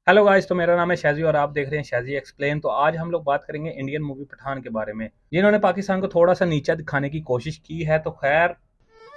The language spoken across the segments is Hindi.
हेलो गाइस, तो मेरा नाम है शाजी और आप देख रहे हैं शाजी एक्सप्लेन। तो आज हम लोग बात करेंगे इंडियन मूवी पठान के बारे में, जिन्होंने पाकिस्तान को थोड़ा सा नीचा दिखाने की कोशिश की है। तो खैर,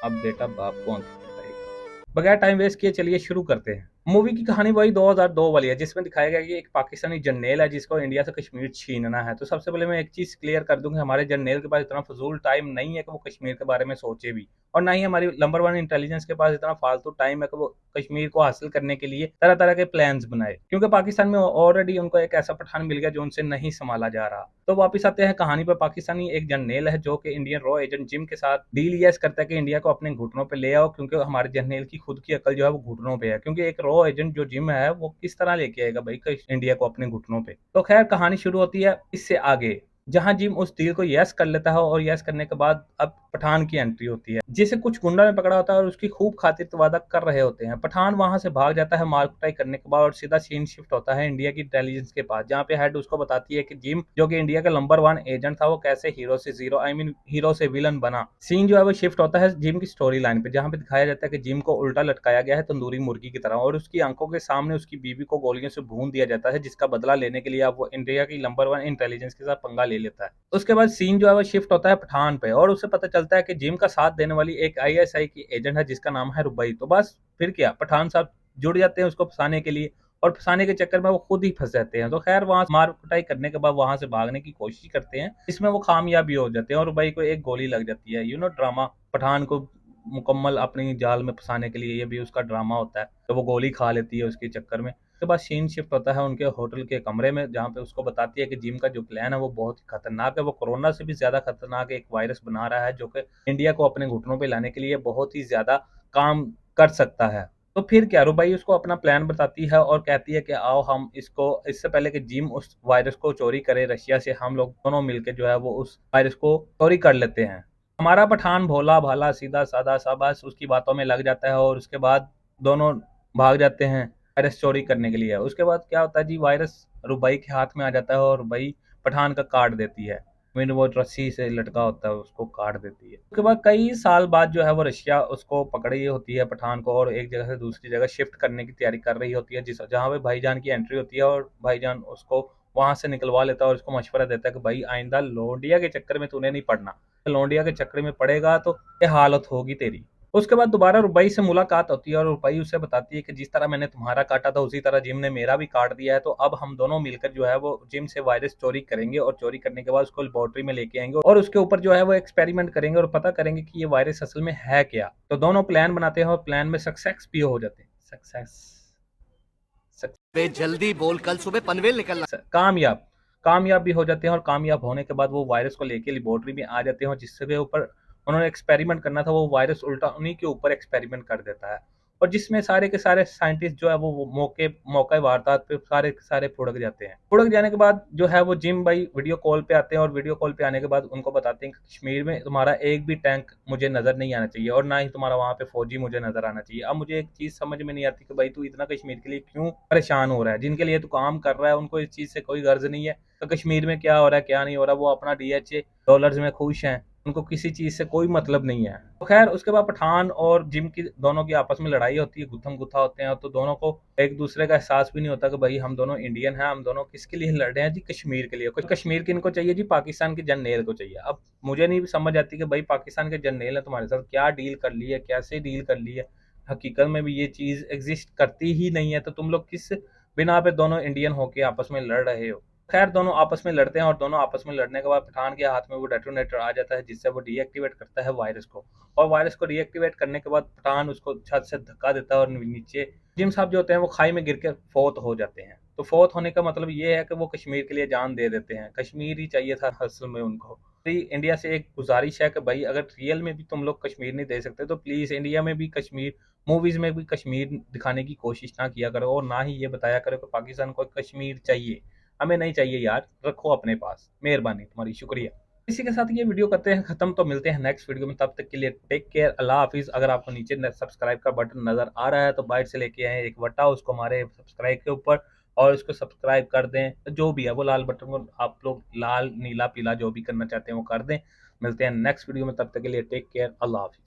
अब बेटा बाप को आंखें दिखाएगा। बगैर टाइम वेस्ट किए चलिए शुरू करते हैं। मूवी की कहानी वही 2002 वाली है, जिसमें दिखाया गया कि एक पाकिस्तानी जर्नेल है जिसको इंडिया से कश्मीर छीनना है। तो सबसे पहले मैं एक चीज क्लियर कर दूं कि हमारे जर्नेल के पास इतना फजूल टाइम नहीं है कि वो कश्मीर के बारे में सोचे भी, और ना ही हमारी नंबर वन इंटेलिजेंस के पास इतना फालतू टाइम है कि वो कश्मीर को हासिल करने के लिए तरह तरह के प्लान्स बनाए, क्योंकि पाकिस्तान में ऑलरेडी उनको एक ऐसा पठान मिल गया जो उनसे नहीं संभाला जा रहा। तो वापस आते हैं कहानी पर। पाकिस्तानी एक जर्नेल है जो कि इंडियन रॉ एजेंट जिम के साथ डील यस करता है कि इंडिया को अपने घुटनों पे ले आओ, क्योंकि हमारे जर्नेल की खुद की अकल जो है वो घुटनों पे है। क्योंकि एक रॉ एजेंट जो जिम है वो किस तरह लेके आएगा भाई इंडिया को अपने घुटनों पे। तो खैर, कहानी शुरू होती है इससे आगे, जहां जिम उस डील को यस कर लेता है, और यस करने के बाद अब पठान की एंट्री होती है, जिसे कुछ गुंडा ने पकड़ा होता है और उसकी खूब खातिरवादा कर रहे होते हैं। पठान वहां से भाग जाता है मार कुटाई करने के बाद, और सीधा सीन शिफ्ट होता है इंडिया की इंटेलिजेंस के पास, जहाँ पे हेड उसको बताती है कि जिम जो कि इंडिया का नंबर वन एजेंट था, वो कैसे हीरो से जीरो हीरो से विलन बना। सीन जो है वो शिफ्ट होता है जिम की स्टोरी लाइन पे, जहाँ पे दिखाया जाता है कि जिम को उल्टा लटकाया गया है तंदूरी मुर्गी की तरह, और उसकी आंखों के सामने उसकी बीवी को गोलियों से भून दिया जाता है, जिसका बदला लेने के लिए अब वो इंडिया की नंबर वन इंटेलिजेंस के साथ पंगा ले लेता है। उसके बाद सीन जो है वो शिफ्ट होता है पठान पे, और उसे पता चलता है कि जिम का साथ देने वाली एक आईएसआई की एजेंट है जिसका नाम है रुबई। तो बस फिर क्या, पठान साहब जुड़ जाते हैं उसको फंसाने के लिए, और फंसाने के चक्कर में वो खुद ही फंस जाते हैं। तो खैर, वहां मार कुटाई करने के बाद वहां से भागने की कोशिश करते हैं, इसमें वो कामयाब भी हो जाते हैं, और रुबई को एक गोली लग जाती है। ड्रामा पठान को मुकम्मल अपनी जाल में फंसाने के लिए ये भी उसका ड्रामा होता है, तो वो गोली खा लेती है उसके चक्कर में। उसके बाद सीन शिफ्ट होता है उनके होटल के कमरे में, जहाँ पे उसको बताती है कि जिम का जो प्लान है वो बहुत ही खतरनाक है। वो कोरोना से भी ज्यादा खतरनाक एक वायरस बना रहा है, जो कि इंडिया को अपने घुटनों पे लाने के लिए बहुत ही ज्यादा काम कर सकता है। तो फिर क्या, रुबई उसको अपना प्लान बताती है और कहती है कि आओ हम इसको, इससे पहले कि जिम उस वायरस को चोरी करे रशिया से, हम लोग दोनों मिलकर जो है वो उस वायरस को चोरी कर लेते हैं। हमारा पठान भोला भाला सीधा साधा सा बस उसकी बातों में लग जाता है, और उसके बाद दोनों भाग जाते हैं वायरस चोरी करने के लिए। उसके बाद क्या होता है जी, वायरस रुबई के हाथ में आ जाता है, और रुबई पठान का काट देती है। मीन वो रस्सी से लटका होता है उसको काट देती है। उसके बाद कई साल बाद जो है वो रशिया उसको पकड़ी होती है पठान को, और एक जगह से दूसरी जगह शिफ्ट करने की तैयारी कर रही होती है, जिस जहाँ पे भाईजान की एंट्री होती है, और भाईजान उसको वहां से निकलवा लेता है और उसको मशवरा देता है कि भाई आइंदा लौंडिया के चक्कर में तूने नहीं पड़ना, लौंडिया के चक्कर में पड़ेगा तो ये हालत होगी तेरी। उसके बाद दोबारा रुबई से मुलाकात होती है, और रुबई उसे बताती है कि जिस तरह मैंने तुम्हारा काटा था उसी तरह जिम ने मेरा भी काट दिया है। तो अब हम दोनों मिलकर जो है वो जिम से वायरस चोरी करेंगे, और चोरी करने के बाद उसको लेबोरेटरी में लेके आएंगे, और उसके ऊपर जो है वो एक्सपेरिमेंट करेंगे और पता करेंगे कि ये वायरस असल में है क्या। तो दोनों प्लान बनाते हैं और प्लान में सक्सेस भी हो जाते हैं। सक्सेस वे जल्दी बोल, कल सुबह पनवेल निकलना। कामयाब कामयाब भी हो जाते हैं, और कामयाब होने के बाद वो वायरस को लेके लेबोरेटरी में आ जाते हैं, और जिसके ऊपर उन्होंने एक्सपेरिमेंट करना था वो वायरस उल्टा उन्हीं के ऊपर एक्सपेरिमेंट कर देता है, और जिसमें सारे के सारे साइंटिस्ट जो है वो मौके वारदात पे सारे के सारे फुड़क जाते हैं। फुड़क जाने के बाद जो है वो जिम भाई वीडियो कॉल पे आते हैं, और वीडियो कॉल पे आने के बाद उनको बताते हैं कि कश्मीर में तुम्हारा एक भी टैंक मुझे नजर नहीं आना चाहिए, और ना ही तुम्हारा वहां पे फौजी मुझे नजर आना चाहिए। अब मुझे एक चीज समझ में नहीं आती कि भाई तू इतना कश्मीर के लिए क्यों परेशान हो रहा है। जिनके लिए तू काम कर रहा है उनको इस चीज से कोई गर्ज नहीं है तो कश्मीर में क्या हो रहा है क्या नहीं हो रहा, वो अपना डीएचए डॉलर्स में खुश हैं, उनको किसी चीज से कोई मतलब नहीं है। तो खैर, उसके बाद पठान और जिम की दोनों की आपस में लड़ाई होती है, गुत्थम गुत्था होते हैं, तो दोनों को एक दूसरे का एहसास भी नहीं होता कि भाई हम दोनों इंडियन हैं, हम दोनों किसके लिए लड़ रहे हैं जी, कश्मीर के लिए। कुछ कश्मीर किनको चाहिए जी, पाकिस्तान के जर्नेल को चाहिए। अब मुझे नहीं समझ आती कि भाई पाकिस्तान के जर्नेल ने तुम्हारे साथ क्या डील कर ली है, कैसे डील कर ली है। हकीकत में भी ये चीज एग्जिस्ट करती ही नहीं है, तो तुम लोग किस बिना पे दोनों इंडियन होके आपस में लड़ रहे हो। खैर, दोनों आपस में लड़ते हैं, और दोनों आपस में लड़ने के बाद पठान के हाथ में वो डेटोनेटर आ जाता है, जिससे वो डीएक्टिवेट करता है वायरस को, और वायरस को डीएक्टिवेट करने के बाद पठान उसको छत से धक्का देता है, और नीचे जिम साहब जो होते हैं वो खाई में गिर के फोत हो जाते हैं। तो फोत होने का मतलब ये है कि वो कश्मीर के लिए जान दे देते हैं, कश्मीर ही चाहिए था असल में उनको। तो इंडिया से एक गुजारिश है कि भाई अगर रियल में भी तुम लोग कश्मीर नहीं दे सकते तो प्लीज इंडिया में भी कश्मीर, मूवीज में भी कश्मीर दिखाने की कोशिश ना किया करो, और ना ही ये बताया करो कि पाकिस्तान को कश्मीर चाहिए। हमें नहीं चाहिए यार, रखो अपने पास, मेहरबानी तुम्हारी, शुक्रिया। इसी के साथ ये वीडियो करते हैं खत्म, तो मिलते हैं नेक्स्ट वीडियो में, तब तक के लिए टेक केयर, अल्लाह हाफिज। अगर आपको नीचे सब्सक्राइब का बटन नजर आ रहा है तो बाइट से लेके आए एक बट्टा, उसको हमारे सब्सक्राइब के ऊपर, और उसको सब्सक्राइब कर दें। जो भी है वो लाल बटन को आप लोग लाल नीला पीला जो भी करना चाहते हैं वो कर दें। मिलते हैं नेक्स्ट वीडियो में, तब तक के लिए टेक केयर, अल्लाह हाफिज।